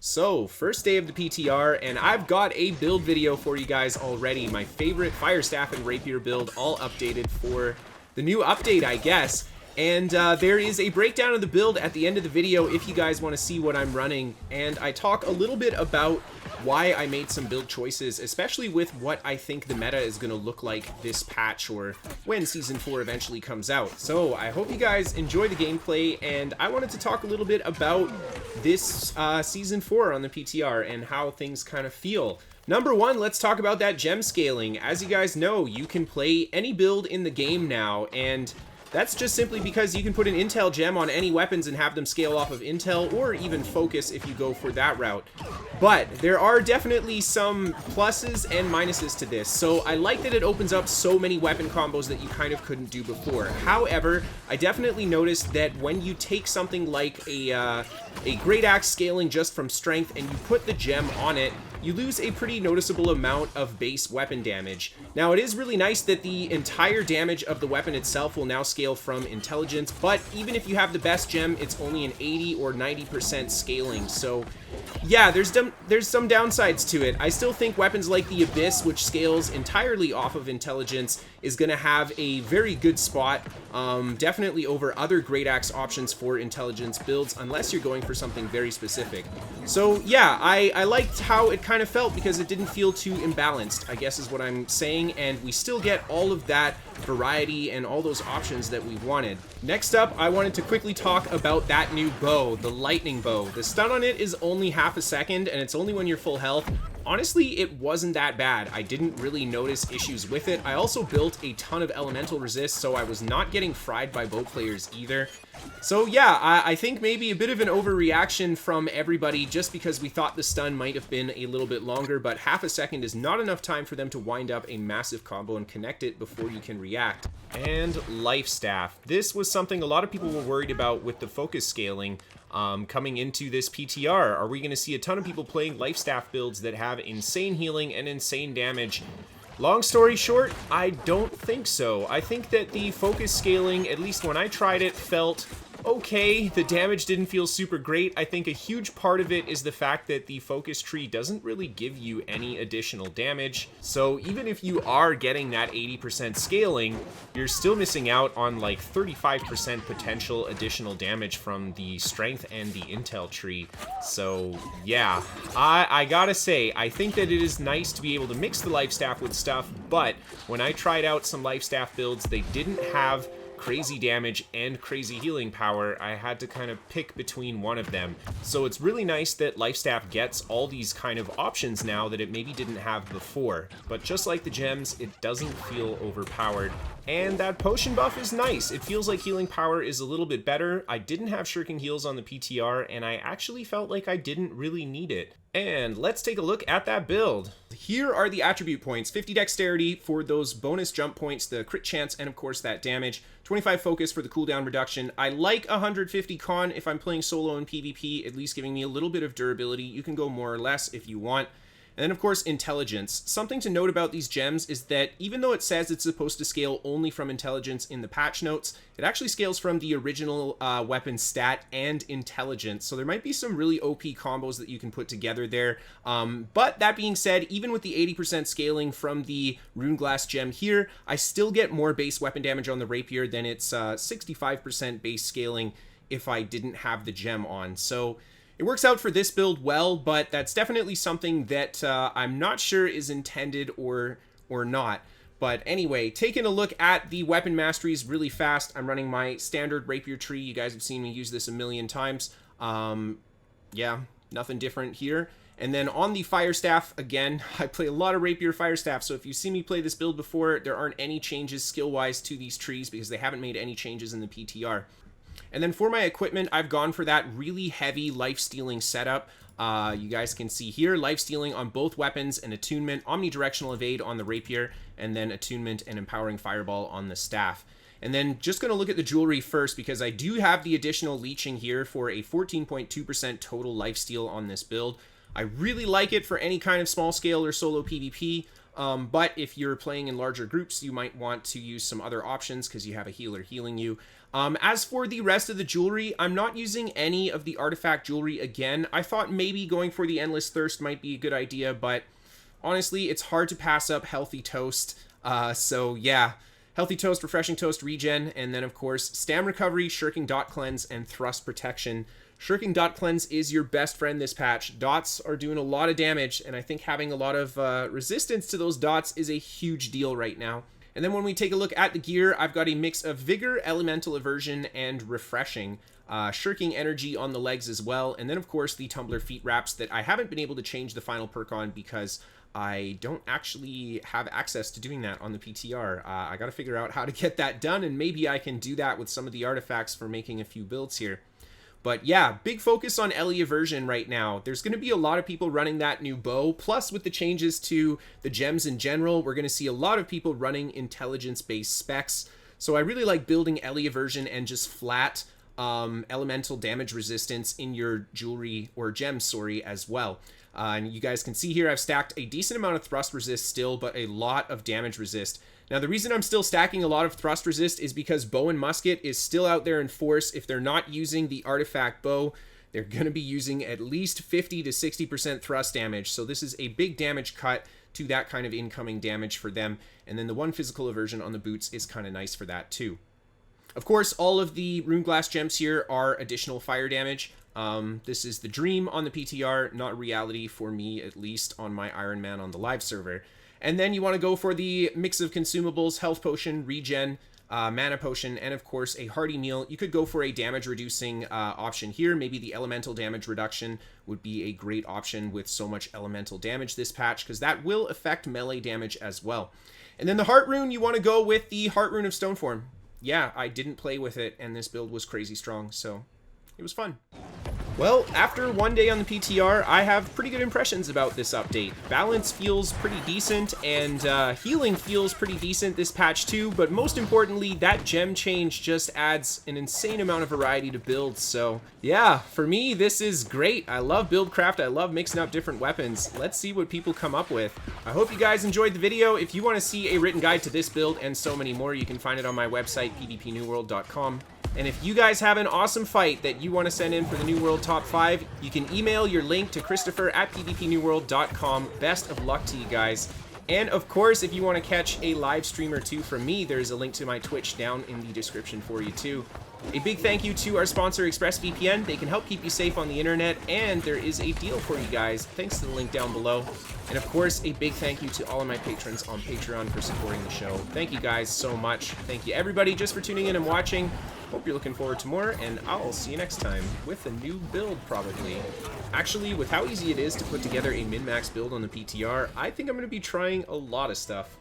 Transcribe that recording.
So, first day of the PTR, and I've got a build video for you guys already. My favorite Fire Staff and Rapier build, all updated for the new update, I guess. And there is a breakdown of the build at the end of the video if you guys want to see what I'm running. And I talk a little bit about why I made some build choices, especially with what I think the meta is going to look like this patch or when Season 4 eventually comes out. So I hope you guys enjoy the gameplay, and I wanted to talk a little bit about this Season 4 on the PTR and how things kind of feel. Number one, let's talk about that gem scaling. As you guys know, you can play any build in the game now, and that's just simply because you can put an intel gem on any weapons and have them scale off of intel, or even focus if you go for that route. But there are definitely some pluses and minuses to this. So I like that it opens up so many weapon combos that you kind of couldn't do before. However, I definitely noticed that when you take something like a great axe scaling just from strength and you put the gem on it, you lose a pretty noticeable amount of base weapon damage. Now, it is really nice that the entire damage of the weapon itself will now scale from intelligence, but even if you have the best gem, it's only an 80 or 90% scaling. So yeah, there's some downsides to it. I still think weapons like the Abyss, which scales entirely off of intelligence, is going to have a very good spot, definitely over other great axe options for intelligence builds, unless you're going for something very specific. So yeah, I liked how it kind of felt because it didn't feel too imbalanced, I guess is what I'm saying, and we still get all of that variety and all those options that we wanted. Next up, I wanted to quickly talk about that new bow, the lightning bow. The stun on it is only half a second, and it's only when you're full health. Honestly, it wasn't that bad. I didn't really notice issues with it. I also built a ton of elemental resist, so I was not getting fried by bow players either. So yeah, I think maybe a bit of an overreaction from everybody just because we thought the stun might have been a little bit longer, but half a second is not enough time for them to wind up a massive combo and connect it before you can react. And Life Staff. This was something a lot of people were worried about with the focus scaling coming into this PTR. Are we going to see a ton of people playing Life Staff builds that have insane healing and insane damage? Long story short, I don't think so. I think that the focus scaling, at least when I tried it, felt okay. The damage didn't feel super great. I think a huge part of it is the fact that the focus tree doesn't really give you any additional damage. So even if you are getting that 80% scaling, you're still missing out on like 35% potential additional damage from the strength and the intel tree. So yeah, I gotta say, I think that it is nice to be able to mix the Life Staff with stuff, but when I tried out some Life Staff builds, they didn't have crazy damage and crazy healing power. I had to kind of pick between one of them. So it's really nice that Life Staff gets all these kind of options now that it maybe didn't have before. But just like the gems, it doesn't feel overpowered. And that potion buff is nice. It feels like healing power is a little bit better. I didn't have shirking heals on the PTR, and I actually felt like I didn't really need it. And let's take a look at that build. Here are the attribute points. 50 dexterity for those bonus jump points, the crit chance, and of course that damage. 25 focus for the cooldown reduction. I like 150 con if I'm playing solo in PvP, at least giving me a little bit of durability. You can go more or less if you want. And then, of course, intelligence. Something to note about these gems is that even though it says it's supposed to scale only from intelligence in the patch notes, it actually scales from the original weapon stat and intelligence. So there might be some really OP combos that you can put together there. But that being said, even with the 80% scaling from the Rune Glass gem here, I still get more base weapon damage on the Rapier than its 65% base scaling if I didn't have the gem on. So it works out for this build well, but that's definitely something that I'm not sure is intended or not. But anyway, taking a look at the weapon masteries really fast. I'm running my standard Rapier tree. You guys have seen me use this a million times. Yeah, nothing different here. And then on the Fire Staff, again, I play a lot of Rapier Fire Staff, so if you've seen me play this build before, there aren't any changes skill-wise to these trees because they haven't made any changes in the PTR. And then for my equipment, I've gone for that really heavy life-stealing setup. You guys can see here, life-stealing on both weapons and attunement, omnidirectional evade on the Rapier, and then attunement and empowering fireball on the staff. And then just going to look at the jewelry first because I do have the additional leeching here for a 14.2% total lifesteal on this build. I really like it for any kind of small scale or solo PvP. But if you're playing in larger groups, you might want to use some other options because you have a healer healing you. As for the rest of the jewelry, I'm not using any of the artifact jewelry again. I thought maybe going for the Endless Thirst might be a good idea, but honestly, it's hard to pass up Healthy Toast. So yeah, Healthy Toast, Refreshing Toast, Regen, and then of course, Stam Recovery, Shirking Dot Cleanse, and Thrust Protection. Shirking Dot Cleanse is your best friend this patch. Dots are doing a lot of damage, and I think having a lot of resistance to those dots is a huge deal right now. And then when we take a look at the gear, I've got a mix of Vigor, Elemental Aversion, and Refreshing. Shirking Energy on the legs as well, and then of course the Tumbler Feet Wraps that I haven't been able to change the final perk on because I don't actually have access to doing that on the PTR. I gotta figure out how to get that done, and maybe I can do that with some of the artifacts for making a few builds here. But yeah, big focus on Ellie Aversion right now. There's going to be a lot of people running that new bow, plus with the changes to the gems in general, we're going to see a lot of people running intelligence-based specs. So I really like building Ellie Aversion and just flat elemental damage resistance in your jewelry, or gems, sorry, as well. And you guys can see here I've stacked a decent amount of thrust resist still, but a lot of damage resist. Now, the reason I'm still stacking a lot of thrust resist is because bow and musket is still out there in force. If they're not using the artifact bow, they're going to be using at least 50 to 60% thrust damage. So this is a big damage cut to that kind of incoming damage for them. And then the one physical aversion on the boots is kind of nice for that too. Of course, all of the rune glass gems here are additional fire damage. This is the dream on the PTR, not reality for me, at least on my Iron Man on the live server. And then you want to go for the mix of consumables, health potion, regen, mana potion, and of course a hearty meal. You could go for a damage reducing option here. Maybe the elemental damage reduction would be a great option with so much elemental damage this patch, because that will affect melee damage as well. And then the heart rune, you want to go with the heart rune of Stoneform. Yeah, I didn't play with it, and this build was crazy strong, so it was fun. Well, after one day on the PTR, I have pretty good impressions about this update. Balance feels pretty decent, and healing feels pretty decent this patch too, but most importantly, that gem change just adds an insane amount of variety to builds, so yeah, for me, this is great. I love buildcraft, I love mixing up different weapons. Let's see what people come up with. I hope you guys enjoyed the video. If you want to see a written guide to this build and so many more, you can find it on my website, pvpnewworld.com. And if you guys have an awesome fight that you want to send in for the New World Top 5, you can email your link to Kristofer at pvpnewworld.com. Best of luck to you guys. And of course, if you want to catch a live stream or two from me, there's a link to my Twitch down in the description for you too. A big thank you to our sponsor, ExpressVPN. They can help keep you safe on the internet, and there is a deal for you guys, thanks to the link down below. And of course, a big thank you to all of my patrons on Patreon for supporting the show. Thank you guys so much. Thank you everybody just for tuning in and watching. Hope you're looking forward to more, and I'll see you next time with a new build, probably. Actually, with how easy it is to put together a min-max build on the PTR, I think I'm going to be trying a lot of stuff.